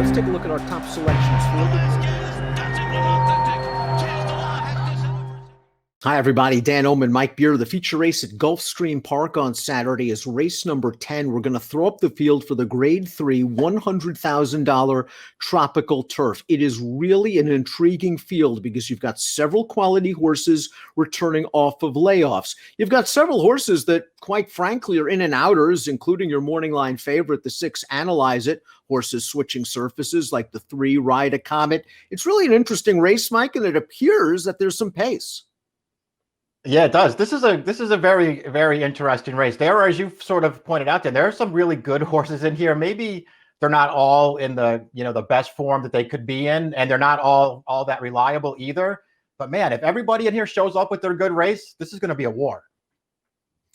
let's take a look at our top selections for Hi, everybody. Dan Illman, Mike Beer. The feature race at Gulfstream Park on Saturday is race number 10. We're going to throw up the field for the Grade 3 $100,000 tropical turf. It is really an intriguing field because you've got several quality horses returning off of layoffs. You've got several horses that, quite frankly, are in and outers, including your morning line favorite, the 6 Analyze It. Horses switching surfaces like the 3 Ride a Comet. It's really an interesting race, Mike, and it appears that there's some pace. Yeah, it does. This is a very, very interesting race. There are, as you've sort of pointed out, there are some really good horses in here. Maybe they're not all in the best form that they could be in, and they're not all that reliable either. But man, if everybody in here shows up with their good race, this is going to be a war.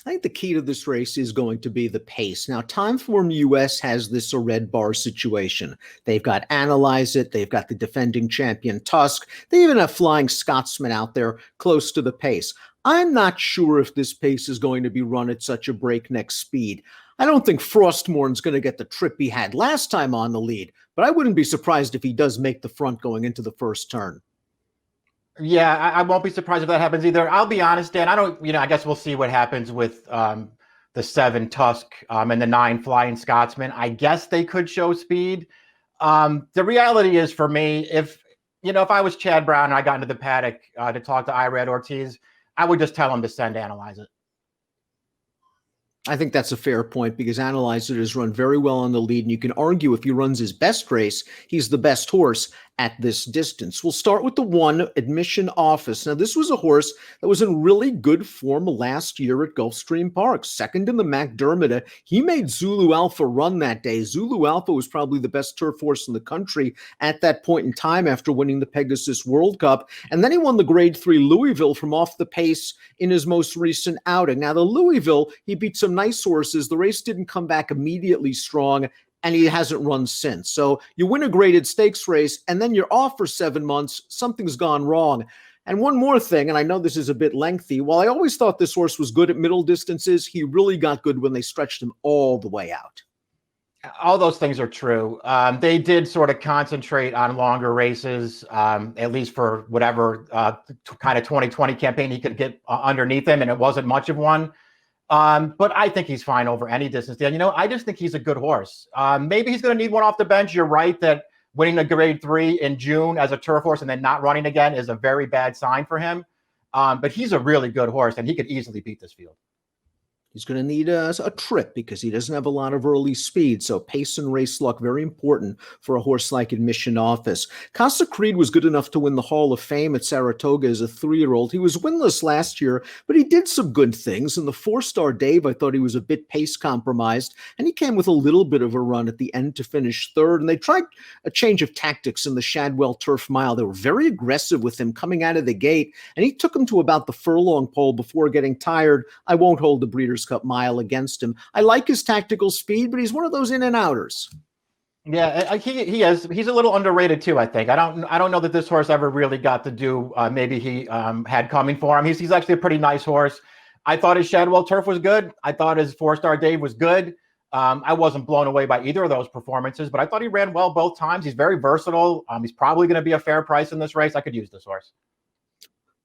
I think the key to this race is going to be the pace. Now, Timeform US has this a red bar situation. They've got Analyze It. They've got the defending champion Tusk. They even have Flying Scotsman out there close to the pace. I'm not sure if this pace is going to be run at such a breakneck speed. I don't think Frostmourne's going to get the trip he had last time on the lead, but I wouldn't be surprised if he does make the front going into the first turn. Yeah, I won't be surprised if that happens either. I'll be honest, Dan. I guess we'll see what happens with the 7 Tusk and the 9 Flying Scotsman. I guess they could show speed. The reality is, for me, if I was Chad Brown and I got into the paddock to talk to Irad Ortiz, I would just tell him to send Analyze It. I think that's a fair point because Analyze It has run very well on the lead, and you can argue if he runs his best race, he's the best horse at this distance. We'll start with the 1 Admission Office. Now, this was a horse that was in really good form last year at Gulfstream Park, second in the McDermott. He made Zulu Alpha run that day. Zulu Alpha was probably the best turf horse in the country at that point in time after winning the Pegasus World Cup. And then he won the Grade 3 Louisville from off the pace in his most recent outing. Now, the Louisville, he beat some nice horses. The race didn't come back immediately strong, and he hasn't run since. So you win a graded stakes race, and then you're off for 7 months. Something's gone wrong. And one more thing, and I know this is a bit lengthy, while I always thought this horse was good at middle distances, he really got good when they stretched him all the way out. All those things are true. They did sort of concentrate on longer races, at least for whatever kind of 2020 campaign he could get underneath him, and it wasn't much of one. But I think he's fine over any distance. Dan, I just think he's a good horse. Maybe he's going to need one off the bench. You're right that winning a Grade 3 in June as a turf horse and then not running again is a very bad sign for him. But he's a really good horse, and he could easily beat this field. He's going to need a trip because he doesn't have a lot of early speed. So pace and race luck, very important for a horse like Admission Office. Casa Creed was good enough to win the Hall of Fame at Saratoga as a 3-year-old. He was winless last year, but he did some good things. In the 4-star Dave, I thought he was a bit pace compromised, and he came with a little bit of a run at the end to finish 3rd. And they tried a change of tactics in the Shadwell Turf Mile. They were very aggressive with him coming out of the gate, and he took him to about the furlong pole before getting tired. I won't hold the Breeders' Cup Mile against him. I like his tactical speed, but he's one of those in and outers. Yeah, he is. He's a little underrated too, I think. I don't know that this horse ever really got to do maybe he had coming for him. He's actually a pretty nice horse. I thought his Shadwell Turf was good. I thought his 4-star Dave was good. I wasn't blown away by either of those performances, but I thought he ran well both times. He's very versatile. He's probably going to be a fair price in this race. I could use this horse.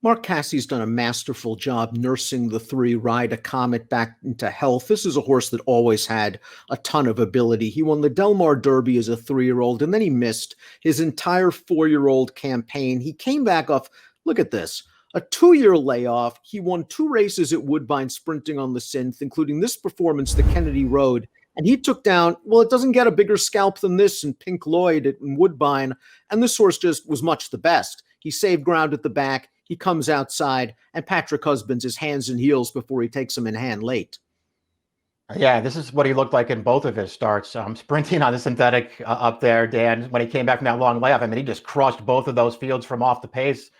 Mark Cassie's done a masterful job nursing the 3 Ride a Comet back into health. This is a horse that always had a ton of ability. He won the Del Mar Derby as a 3-year-old, and then he missed his entire 4-year-old campaign. He came back off, look at this, a 2-year layoff. He won 2 races at Woodbine sprinting on the synth, including this performance, the Kennedy Road. And he took down, well, it doesn't get a bigger scalp than this in Pink Lloyd at Woodbine. And this horse just was much the best. He saved ground at the back. He comes outside, and Patrick Husbands is hands and heels before he takes him in hand late. Yeah, this is what he looked like in both of his starts. Sprinting on the synthetic up there, Dan, when he came back from that long layoff. I mean, he just crushed both of those fields from off the pace.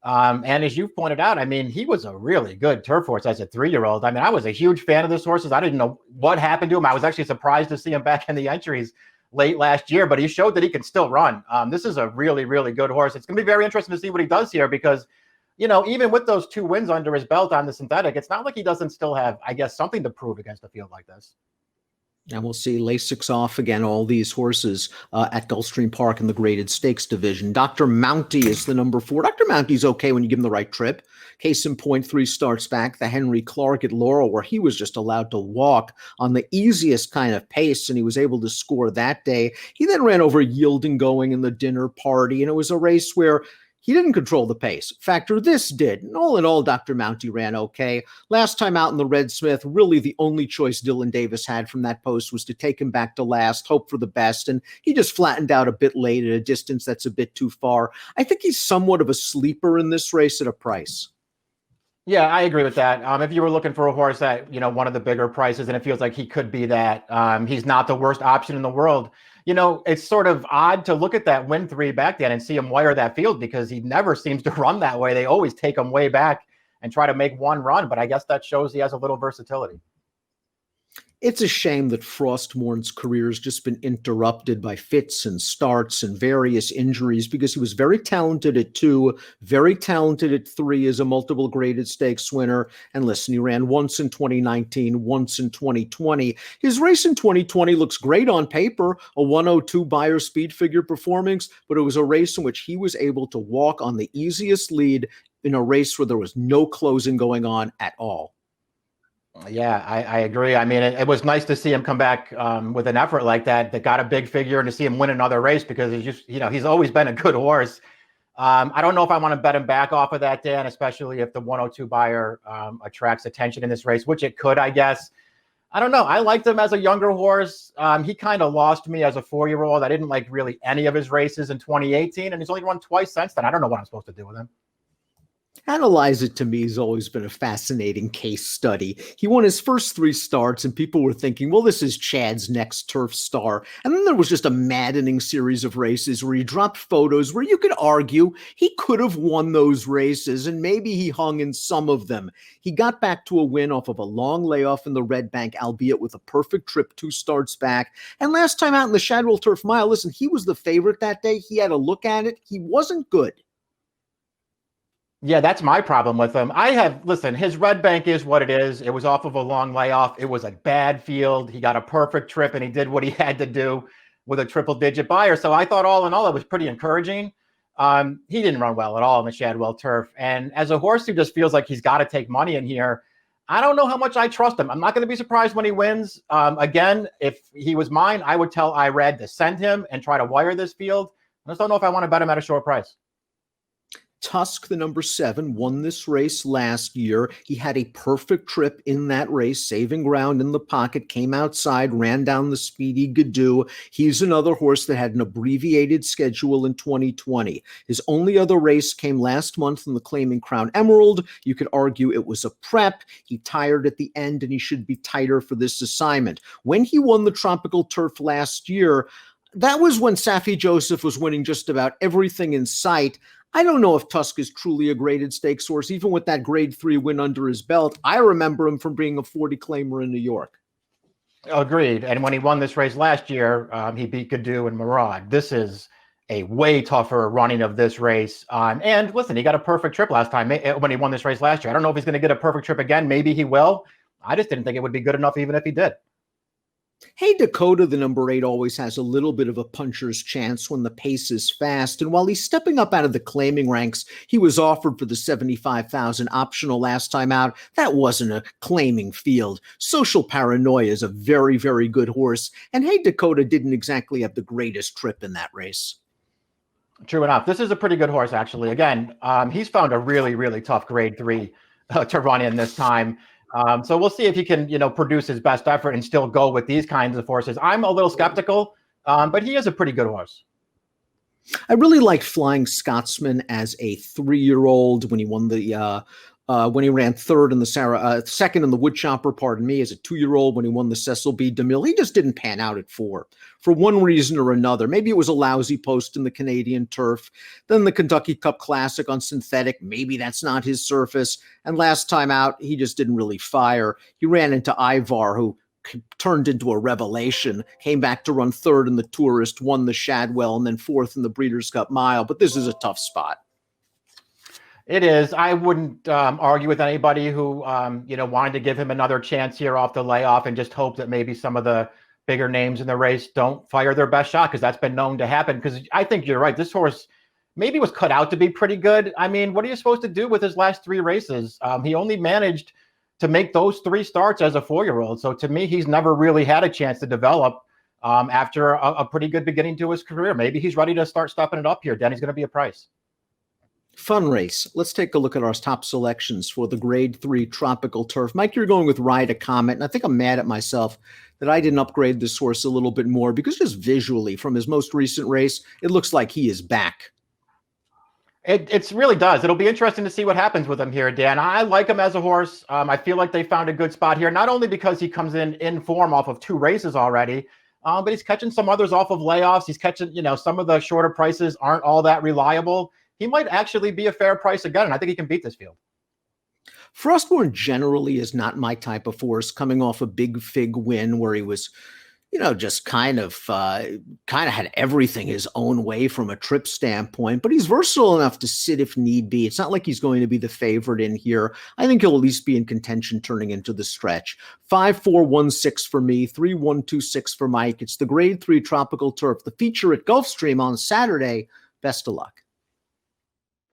And as you pointed out, I mean, he was a really good turf horse as a 3-year-old. I mean, I was a huge fan of this horse. I didn't know what happened to him. I was actually surprised to see him back in the entries late last year, but he showed that he can still run. This is a really, really good horse. It's going to be very interesting to see what he does here because, even with those 2 wins under his belt on the synthetic, it's not like he doesn't still have, I guess, something to prove against a field like this. And we'll see Lasix off again, all these horses at Gulfstream Park in the graded stakes division. Dr. Mounty is the number 4. Dr. Mounty's okay when you give him the right trip. Case in point, 3 starts back, the Henry Clark at Laurel, where he was just allowed to walk on the easiest kind of pace, and he was able to score that day. He then ran over Yielding Going in the dinner party, and it was a race where he didn't control the pace. Factor this did. And all in all, Dr. Mounty ran okay. Last time out in the Red Smith, really the only choice Dylan Davis had from that post was to take him back to last, hope for the best, and he just flattened out a bit late at a distance that's a bit too far. I think he's somewhat of a sleeper in this race at a price. Yeah, I agree with that. If you were looking for a horse at, one of the bigger prices, and it feels like he could be that, he's not the worst option in the world. It's sort of odd to look at that win 3 back then and see him wire that field, because he never seems to run that way. They always take him way back and try to make one run, but I guess that shows he has a little versatility. It's a shame that Frostmourne's career has just been interrupted by fits and starts and various injuries, because he was very talented at 2, very talented at 3 as a multiple graded stakes winner. And listen, he ran once in 2019, once in 2020. His race in 2020 looks great on paper, a 102 Beyer speed figure performance, but it was a race in which he was able to walk on the easiest lead in a race where there was no closing going on at all. Yeah, I agree. I mean, it was nice to see him come back with an effort like that got a big figure, and to see him win another race, because he's just, he's always been a good horse. I don't know if I want to bet him back off of that, Dan, especially if the 102 Beyer attracts attention in this race, which it could, I guess. I don't know. I liked him as a younger horse. He kind of lost me as a 4-year-old. I didn't like really any of his races in 2018, and he's only run twice since then. I don't know what I'm supposed to do with him. Analyze It, to me, has always been a fascinating case study. He won his first 3 starts, and people were thinking, well, this is Chad's next turf star. And then there was just a maddening series of races where he dropped photos where you could argue he could have won those races, and maybe he hung in some of them. He got back to a win off of a long layoff in the Red Bank, albeit with a perfect trip 2 starts back. And last time out in the Shadwell Turf Mile, listen, he was the favorite that day. He had a look at it. He wasn't good. Yeah, that's my problem with him. Listen, his Red Bank is what it is. It was off of a long layoff. It was a bad field. He got a perfect trip, and he did what he had to do with a triple-digit Beyer. So I thought all in all, it was pretty encouraging. He didn't run well at all in the Shadwell Turf. And as a horse who just feels like he's got to take money in here, I don't know how much I trust him. I'm not going to be surprised when he wins. Again, if he was mine, I would tell Irad to send him and try to wire this field. I just don't know if I want to bet him at a short price. Tusk, the number 7, won this race last year. He had a perfect trip in that race, saving ground in the pocket, came outside, ran down the speedy Gadoo. He's another horse that had an abbreviated schedule in 2020. His only other race came last month in the Claiming Crown Emerald. You could argue it was a prep. He tired at the end, and he should be tighter for this assignment. When he won the Tropical Turf last year, that was when Safi Joseph was winning just about everything in sight. I don't know if Tusk is truly a graded stakes horse, even with that grade 3 win under his belt. I remember him from being a 40 claimer in New York. Agreed. And when he won this race last year, he beat Gadoo and Murad. This is a way tougher running of this race. And listen, he got a perfect trip last time when he won this race last year. I don't know if he's going to get a perfect trip again. Maybe he will. I just didn't think it would be good enough even if he did. Hey Dakota, the number 8, always has a little bit of a puncher's chance when the pace is fast. And while he's stepping up out of the claiming ranks, he was offered for the $75,000 optional last time out. That wasn't a claiming field. Social Paranoia is a very, very good horse. And Hey Dakota didn't exactly have the greatest trip in that race. True enough. This is a pretty good horse, actually. Again, he's found a really, really tough grade 3 to run in this time. So we'll see if he can, produce his best effort and still go with these kinds of horses. I'm a little skeptical, but he is a pretty good horse. I really liked Flying Scotsman as a 3-year-old when he won the when he ran second in the Woodchopper, pardon me, as a 2-year-old when he won the Cecil B. DeMille. He just didn't pan out at 4 for one reason or another. Maybe it was a lousy post in the Canadian turf. Then the Kentucky Cup Classic on synthetic. Maybe that's not his surface. And last time out, he just didn't really fire. He ran into Ivar, who turned into a revelation, came back to run 3rd in the Tourist, won the Shadwell, and then 4th in the Breeders' Cup Mile. But this is a tough spot. It is. I wouldn't argue with anybody who, wanted to give him another chance here off the layoff and just hope that maybe some of the bigger names in the race don't fire their best shot, because that's been known to happen. Because I think you're right. This horse maybe was cut out to be pretty good. I mean, what are you supposed to do with his last 3 races? He only managed to make those 3 starts as a 4-year-old. So to me, he's never really had a chance to develop after a pretty good beginning to his career. Maybe he's ready to start stepping it up here. Denny's going to be a price. Fun race. Let's take a look at our top selections for the Grade 3 Tropical Turf. Mike, you're going with Ride a Comet, and I think I'm mad at myself that I didn't upgrade this horse a little bit more, because just visually from his most recent race, it looks like he is back. It really does. It'll be interesting to see what happens with him here, Dan. I like him as a horse. I feel like they found a good spot here, not only because he comes in form off of 2 races already, but he's catching some others off of layoffs. He's catching, some of the shorter prices aren't all that reliable. He might actually be a fair price again, and I think he can beat this field. Frostborn generally is not my type of horse, coming off a big fig win where he was, just kind of had everything his own way from a trip standpoint, but he's versatile enough to sit if need be. It's not like he's going to be the favorite in here. I think he'll at least be in contention turning into the stretch. 5-4-1-6 for me, 3-1-2-6 for Mike. It's the Grade 3 Tropical Turf, the feature at Gulfstream on Saturday. Best of luck.